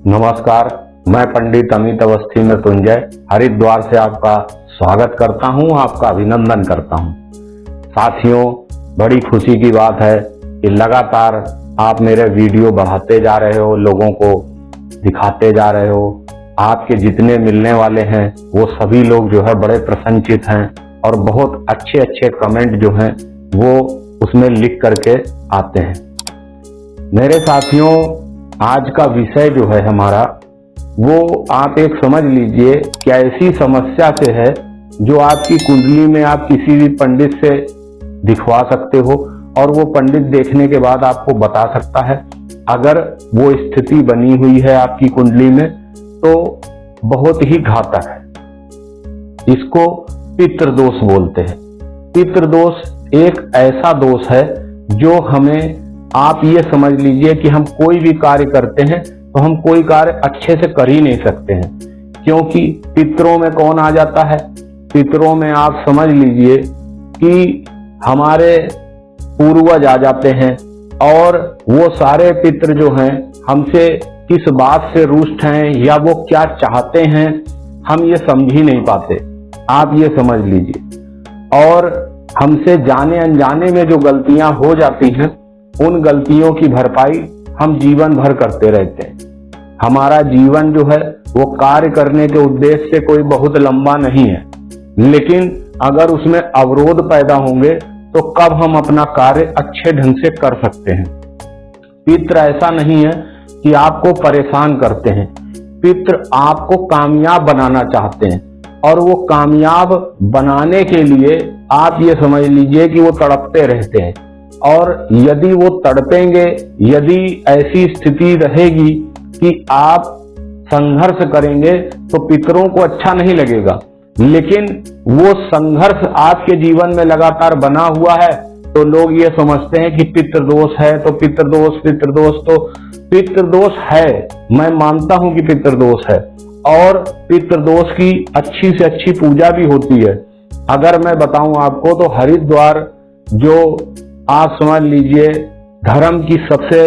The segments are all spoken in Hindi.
नमस्कार, मैं पंडित अमित अवस्थी मृत्युंजय हरिद्वार से आपका स्वागत करता हूं, आपका अभिनंदन करता हूं। साथियों, बड़ी खुशी की बात है कि लगातार आप मेरे वीडियो बढ़ाते जा रहे हो, लोगों को दिखाते जा रहे हो। आपके जितने मिलने वाले हैं वो सभी लोग जो है बड़े प्रसन्नचित हैं और बहुत अच्छे अच्छे कमेंट जो हैं वो उसमें लिख करके आते हैं। मेरे साथियों, आज का विषय जो है हमारा वो आप एक समझ लीजिए कि ऐसी समस्या से है जो आपकी कुंडली में आप किसी भी पंडित से दिखवा सकते हो और वो पंडित देखने के बाद आपको बता सकता है। अगर वो स्थिति बनी हुई है आपकी कुंडली में तो बहुत ही घातक है। इसको पितृदोष बोलते हैं। पितृदोष एक ऐसा दोष है जो हमें, आप ये समझ लीजिए कि हम कोई भी कार्य करते हैं तो हम कोई कार्य अच्छे से कर ही नहीं सकते हैं, क्योंकि पितरों में कौन आ जाता है। पितरों में आप समझ लीजिए कि हमारे पूर्वज आ जाते हैं और वो सारे पितर जो हैं हमसे किस बात से रुष्ट हैं या वो क्या चाहते हैं हम ये समझ ही नहीं पाते, आप ये समझ लीजिए। और हमसे जाने अनजाने में जो गलतियां हो जाती हैं उन गलतियों की भरपाई हम जीवन भर करते रहते हैं। हमारा जीवन जो है वो कार्य करने के उद्देश्य से कोई बहुत लंबा नहीं है, लेकिन अगर उसमें अवरोध पैदा होंगे तो कब हम अपना कार्य अच्छे ढंग से कर सकते हैं। पितृ ऐसा नहीं है कि आपको परेशान करते हैं, पितृ आपको कामयाब बनाना चाहते हैं और वो कामयाब बनाने के लिए आप ये समझ लीजिए कि वो तड़पते रहते हैं। और यदि वो तड़पेंगे, यदि ऐसी स्थिति रहेगी कि आप संघर्ष करेंगे तो पितरों को अच्छा नहीं लगेगा, लेकिन वो संघर्ष आपके जीवन में लगातार बना हुआ है तो लोग ये समझते हैं कि पितृदोष है। तो पितृदोष तो पितृदोष है, मैं मानता हूं कि पितृदोष है और पितृदोष की अच्छी से अच्छी पूजा भी होती है। अगर मैं बताऊं आपको तो हरिद्वार जो आप समझ लीजिए धर्म की सबसे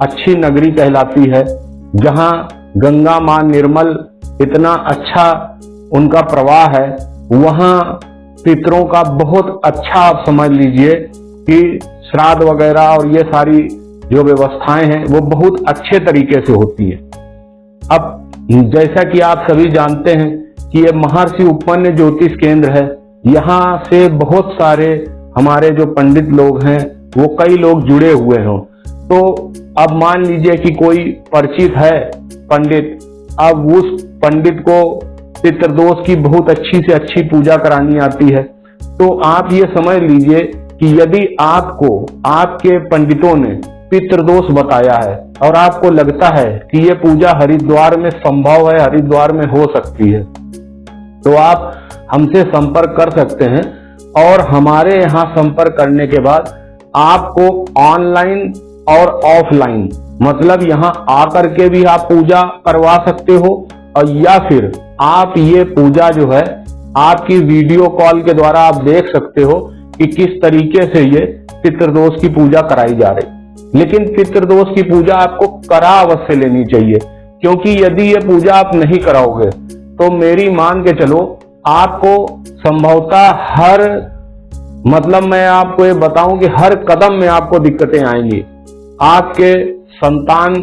अच्छी नगरी कहलाती है, जहां गंगा मां निर्मल इतना अच्छा उनका प्रवाह है, वहां पितरों का बहुत अच्छा आप समझ लीजिए कि श्राद्ध वगैरह और ये सारी जो व्यवस्थाएं हैं वो बहुत अच्छे तरीके से होती है। अब जैसा कि आप सभी जानते हैं कि ये महर्षि उपमन्यु ज्योतिष केंद्र है, यहाँ से बहुत सारे हमारे जो पंडित लोग हैं वो कई लोग जुड़े हुए हों। तो अब मान लीजिए कि कोई परिचित है पंडित, अब उस पंडित को पितृदोष की बहुत अच्छी से अच्छी पूजा करानी आती है, तो आप ये समझ लीजिए कि यदि आपको आपके पंडितों ने पितृदोष बताया है और आपको लगता है कि ये पूजा हरिद्वार में संभव है, हरिद्वार में हो सकती है, तो आप हमसे संपर्क कर सकते हैं। और हमारे यहाँ संपर्क करने के बाद आपको ऑनलाइन और ऑफलाइन, मतलब यहाँ आकर के भी आप पूजा करवा सकते हो और या फिर आप ये पूजा जो है आपकी वीडियो कॉल के द्वारा आप देख सकते हो कि किस तरीके से ये पितृदोष की पूजा कराई जा रही। लेकिन पितृदोष की पूजा आपको करा अवश्य लेनी चाहिए, क्योंकि यदि ये पूजा आप नहीं कराओगे तो मेरी मान के चलो आपको संभवतः मैं आपको ये बताऊं कि हर कदम में आपको दिक्कतें आएंगी। आपके संतान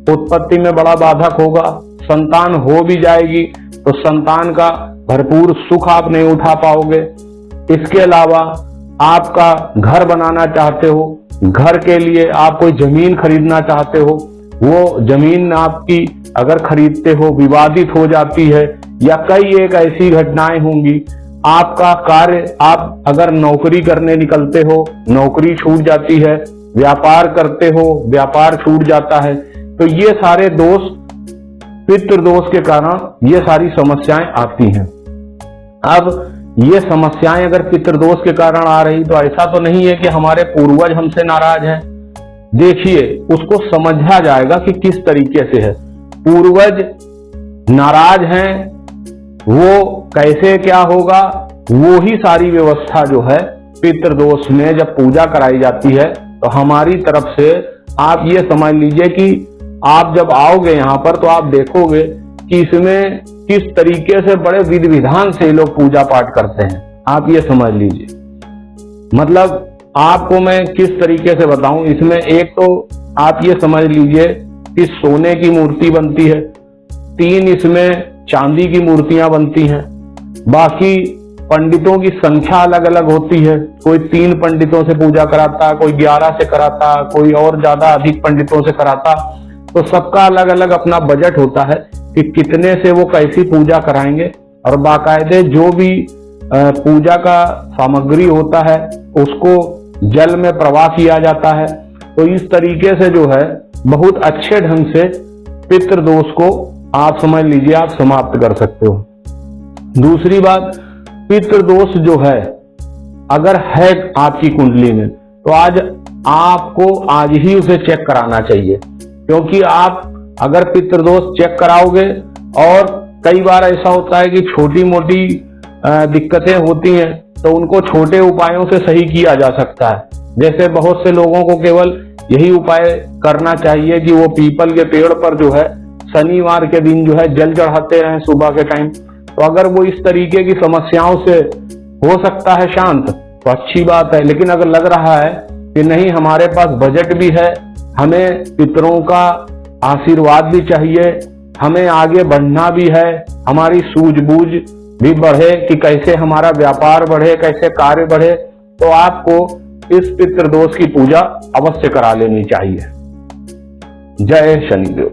उत्पत्ति में बड़ा बाधक होगा, संतान हो भी जाएगी तो संतान का भरपूर सुख आप नहीं उठा पाओगे। इसके अलावा आपका घर बनाना चाहते हो, घर के लिए आप कोई जमीन खरीदना चाहते हो, वो जमीन आपकी अगर खरीदते हो विवादित हो जाती है या कई एक ऐसी घटनाएं होंगी। आपका कार्य, आप अगर नौकरी करने निकलते हो नौकरी छूट जाती है, व्यापार करते हो व्यापार छूट जाता है, तो ये सारे दोष पितृदोष के कारण ये सारी समस्याएं आती हैं। अब ये समस्याएं अगर पितृदोष के कारण आ रही तो ऐसा तो नहीं है कि हमारे पूर्वज हमसे नाराज हैं। देखिए, उसको समझा जाएगा कि किस तरीके से है। पूर्वज नाराज हैं, वो कैसे क्या होगा, वो ही सारी व्यवस्था जो है पितृदोष में जब पूजा कराई जाती है तो हमारी तरफ से आप ये समझ लीजिए कि आप जब आओगे यहाँ पर तो आप देखोगे कि इसमें किस तरीके से बड़े विधि विधान से लोग पूजा पाठ करते हैं। आप ये समझ लीजिए, मतलब आपको मैं किस तरीके से बताऊं। इसमें एक तो आप ये समझ लीजिए कि सोने की मूर्ति बनती है, 3 इसमें चांदी की मूर्तियां बनती हैं। बाकी पंडितों की संख्या अलग अलग होती है, कोई 3 पंडितों से पूजा कराता, कोई 11 से कराता, कोई और ज्यादा अधिक पंडितों से कराता। तो सबका अलग अलग अपना बजट होता है कि कितने से वो कैसी पूजा कराएंगे। और बाकायदे जो भी पूजा का सामग्री होता है उसको जल में प्रवाह किया जाता है। तो इस तरीके से जो है बहुत अच्छे ढंग से पितृदोष को आप समझ लीजिए आप समाप्त कर सकते हो। दूसरी बात, पितृदोष जो है अगर है आपकी कुंडली में तो आपको आज ही उसे चेक कराना चाहिए, क्योंकि आप अगर पितृदोष चेक कराओगे, और कई बार ऐसा होता है कि छोटी मोटी दिक्कतें होती हैं तो उनको छोटे उपायों से सही किया जा सकता है। जैसे बहुत से लोगों को केवल यही उपाय करना चाहिए कि वो पीपल के पेड़ पर जो है शनिवार के दिन जो है जल चढ़ाते रहें सुबह के टाइम। तो अगर वो इस तरीके की समस्याओं से हो सकता है शांत तो अच्छी बात है। लेकिन अगर लग रहा है कि नहीं हमारे पास बजट भी है, हमें पितरों का आशीर्वाद भी चाहिए, हमें आगे बढ़ना भी है, हमारी सूझबूझ भी बढ़े कि कैसे हमारा व्यापार बढ़े, कैसे कार्य बढ़े, तो आपको इस पितृदोष की पूजा अवश्य करा लेनी चाहिए। जय शनिदेव।